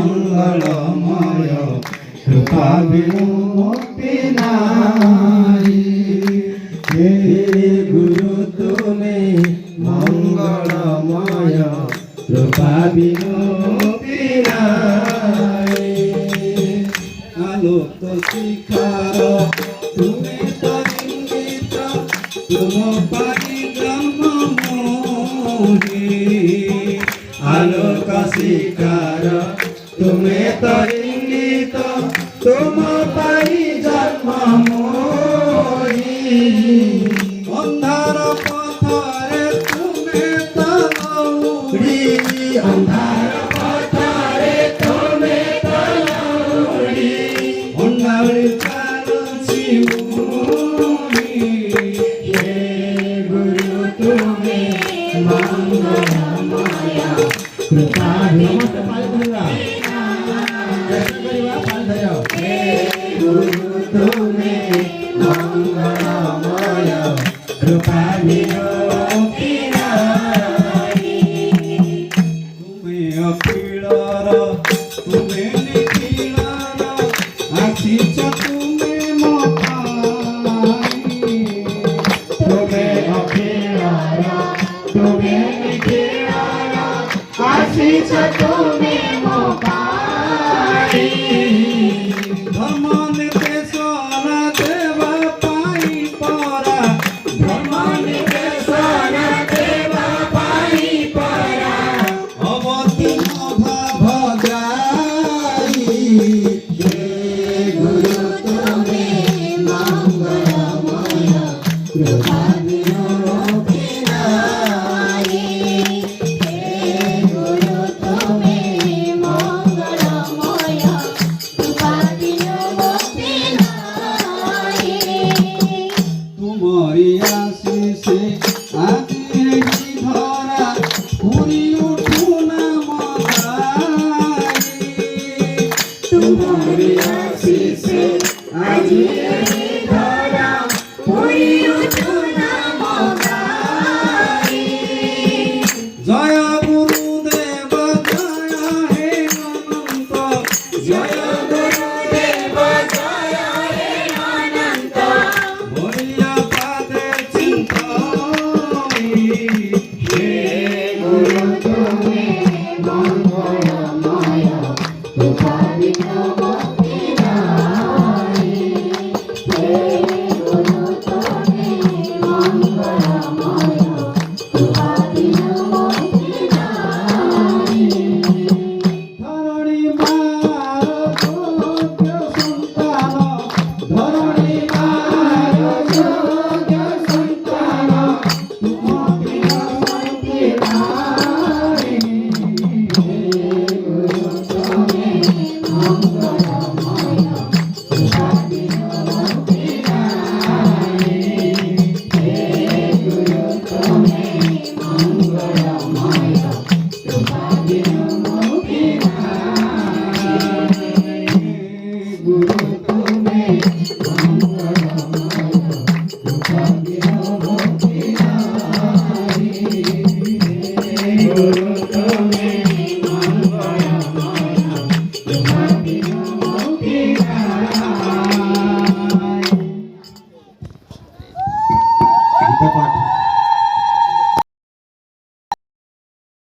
मंगलमय कृपा बिनु मुक्ति नाई। हे गुरु तुम्हें मंगलमय कृपा बिनु मुक्ति नाई। आलोक शिखार तुम्हें तो इंगित तुम पाई ब्रह्म मोहि। आलोक शिखार तुम्हें तो इंगित तुम पाई जन्म मोहि। अंधार पथरे तुम्हें तो लौड़ी। अंधार पथरे तुम्हें तो लौड़ी। अंधारी चालुची मुनि। हे गुरु तुम्हें मंगलमय कृपा बिनु हे गुरु तुम्हें मंगलमय कृपा बिनु मुक्ति नाई। तुम्हें अखिलर तुम्हें निखिलर आशिष तुम्हें मो पाई। तुम्हें अखिलर तुम्हें निखिलर आशिष तुम्हें मो पाई। धर्म निर्देशन देवा पाई परा। धर्म निर्देशन देवा पाई परा। अवतीर्ण भाव जाई। हे गुरु तुम्हें मंगलमय कृपा बिनु मुक्ति नाई। हे गुरु तुम्हें मंगलमय कृपा बिनु मुक्ति नाई। तुम्हारी आशीष आज धरा पूरी उठू नाम गाई। तुम्हारी आशीष आज धरा पूरी उठू नाम गाई। जय गुरुदेव जय हे अनंत। जय गुरुदेव जय हे अनंत। भैया पादे चिंतामणि। हे गुरु तुम्हें मंगलमय कृपा बिनु मुक्ति नाई। हे गुरु तुम्हें मंगलमय कृपा बिनु मुक्ति नाई। धरणी मार योग्य संतान। धरणी मार योग्य संतान तुम प्रिय शांति नारी। हे गुरु तुम्हें मंगलमय कृपा बिनु मुक्ति नाई। हे गुरु तुम्हें मंगलमय कृपा बिनु मुक्ति नाई। गुरु तुम्हें मंगलमय कृपा बिनु मुक्ति नाई। हे गुरु तुम्हें